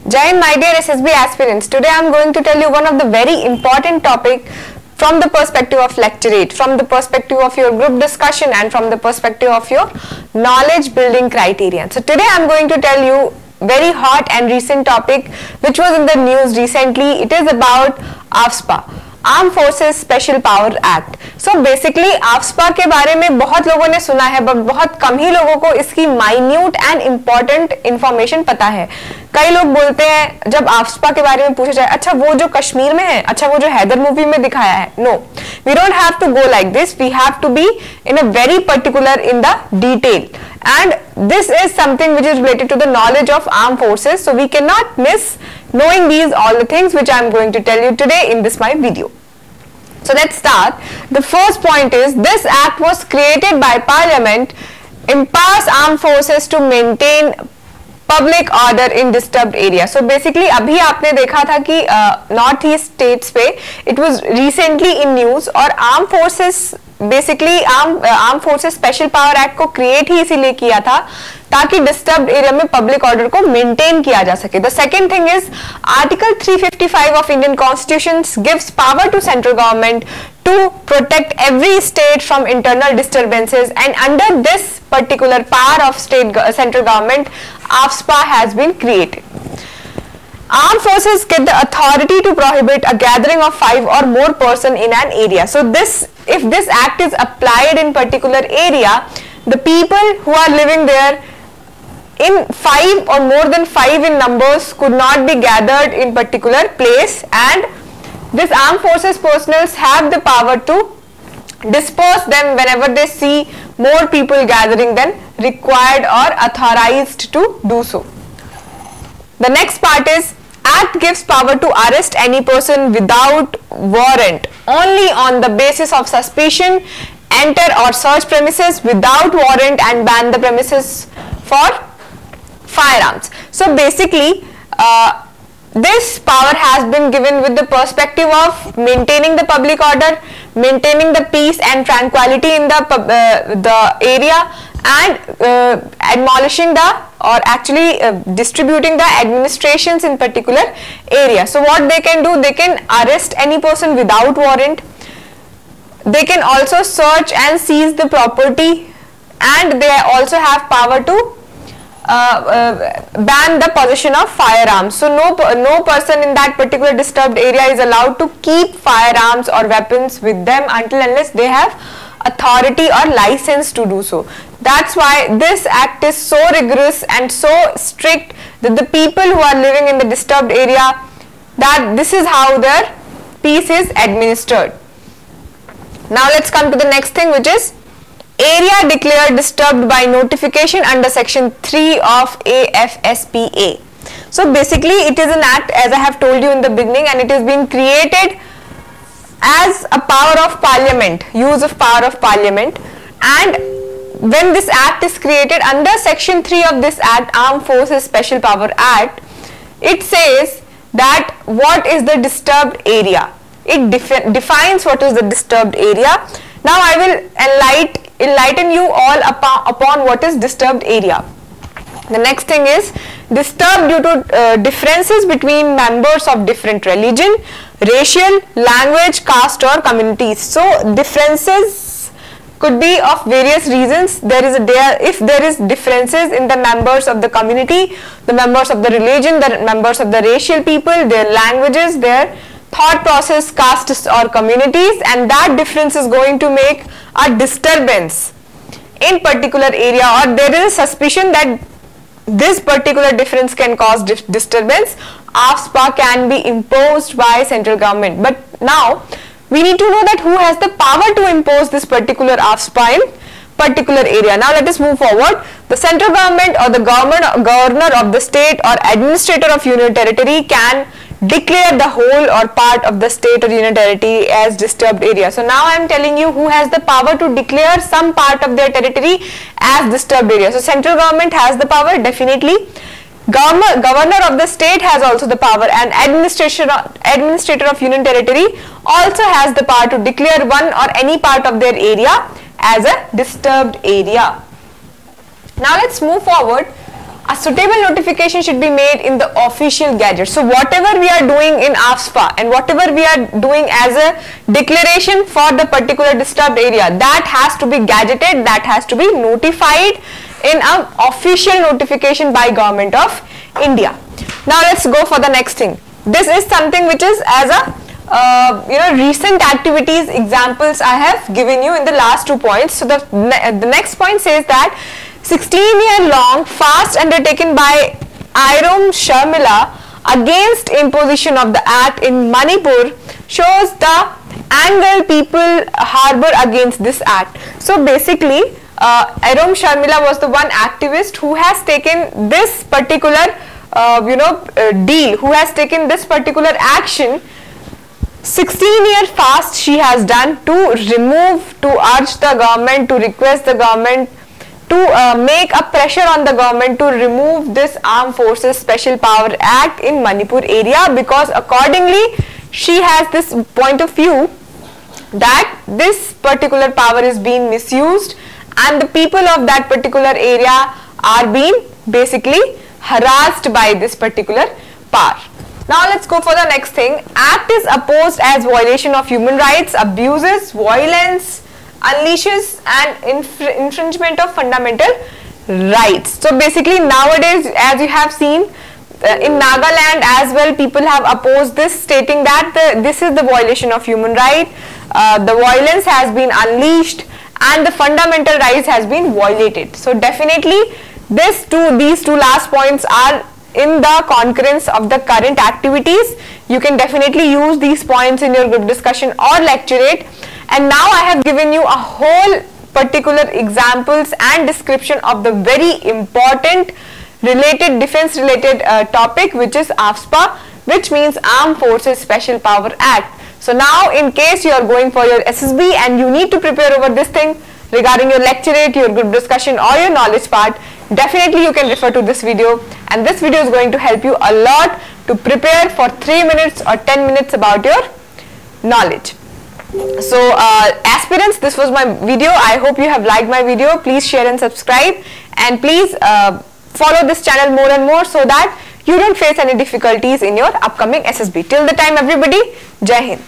Jai, my dear SSB aspirants, today I am going to tell you one of the very important topic from the perspective of lecturate, from the perspective of your group discussion and from the perspective of your knowledge building criterion. So today I am going to tell you very hot and recent topic which was in the news recently. It is about AFSPA, arm forces special power act. So basically AFSPA के बारे में बहुत लोगों ने सुना है but बहुत कम ही लोगों को इसकी माइन्यूट एंड इम्पोर्टेंट इंफॉर्मेशन पता है. कई लोग बोलते हैं जब आफ्सपा के बारे में पूछा जाए, अच्छा वो जो कश्मीर में है, अच्छा वो जो हैदर मूवी में दिखाया है. No, we don't have to go like this. We have to be in a very particular in the detail, and this is something which is related to the knowledge of armed forces, so we cannot miss knowing these all the things which I am going to tell you today in this my video. So let's start. The first point is this act was created by Parliament, empowers armed forces to maintain public order in disturbed area. So basically अभी आपने देखा था कि north east states पे it was recently in news, और armed forces basically armed forces special power act को create ही इसीलिए किया था ताकि डिस्टर्ब्ड एरिया में पब्लिक ऑर्डर को मेंटेन किया जा सके. The second thing is article 355 of Indian constitution gives power to central government to protect every state from internal disturbances, and under this particular power of central government, AFSPA has been created. Armed forces get the authority to prohibit a gathering of 5 or more persons in an area. So if this act is applied in particular area, the people who are living there in 5 or more than 5 in numbers could not be gathered in particular place, and this armed forces personnel have the power to disperse them whenever they see more people gathering than required or authorized to do so. The next part is Act gives power to arrest any person without warrant only on the basis of suspicion, enter or search premises without warrant, and ban the premises for firearms. So basically this power has been given with the perspective of maintaining the public order, maintaining the peace and tranquility in the area, and admonishing or actually distributing the administrations in particular area. So what they can do, they can arrest any person without warrant, they can also search and seize the property, and they also have power to ban the possession of firearms. So no person in that particular disturbed area is allowed to keep firearms or weapons with them until unless they have authority or license to do so. That's why this act is so rigorous and so strict that the people who are living in the disturbed area, that this is how their peace is administered. Now let's come to the next thing, which is area declared disturbed by notification under section 3 of AFSPA. So basically it is an act, as I have told you in the beginning, and it is being created as a power of parliament, use of power of parliament. And when this act is created under section 3 of this act, Armed Forces Special Power Act, it says that what is the disturbed area. It defines what is the disturbed area. Now I will enlighten you all upon what is disturbed area. The next thing is disturbed due to differences between members of different religion, racial, language, caste or communities. So differences could be of various reasons. If there is differences in the members of the community, the members of the religion, the members of the racial people, their languages, their thought process, castes or communities, and that difference is going to make a disturbance in particular area, or there is a suspicion that this particular difference can cause disturbance, AFSPA can be imposed by central government. But now we need to know that who has the power to impose this particular AFSPA in particular area. Now let us move forward. The central government or the governor of the state or administrator of union territory can declare the whole or part of the state or union territory as disturbed area. So now I am telling you who has the power to declare some part of their territory as disturbed area. So central government has the power, definitely. Governor of the state has also the power, and administrator of union territory also has the power to declare one or any part of their area as a disturbed area. Now let's move forward. a suitable notification should be made in the official gazette. So whatever we are doing in AFSPA and whatever we are doing as a declaration for the particular disturbed area, that has to be gazetted, that has to be notified in an official notification by Government of India. Now let's go for the next thing. This is something which is as a recent activities examples I have given you in the last 2 points. So the next point says that 16-year-long fast undertaken by Irom Sharmila against imposition of the act in Manipur shows the anger people harbor against this act. So basically, Irom Sharmila was the one activist who has taken this particular deal, who has taken this particular action. 16-year fast she has done to urge the government, to request the government, to make a pressure on the government to remove this Armed Forces Special Power Act in Manipur area, because accordingly she has this point of view that this particular power is being misused and the people of that particular area are being basically harassed by this particular power. Now let's go for the next thing. Act is opposed as violation of human rights, abuses, violence, unleashes and infringement of fundamental rights. So basically nowadays, as you have seen in Nagaland as well, people have opposed this, stating that this is the violation of human right, the violence has been unleashed and the fundamental rights has been violated. So definitely these two last points are in the concurrence of the current activities. You can definitely use these points in your group discussion or lecturate. And now I have given you a whole particular examples and description of the very important related defense related topic, which is AFSPA, which means Armed Forces Special Power Act. So now in case you are going for your SSB and you need to prepare over this thing regarding your lecturate, your group discussion or your knowledge part, definitely you can refer to this video, and this video is going to help you a lot to prepare for 3 minutes or 10 minutes about your knowledge. So aspirants, this was my video. I hope you have liked my video. Please share and subscribe, and please follow this channel more and more so that you don't face any difficulties in your upcoming SSB. Till the time, everybody, Jai Hind.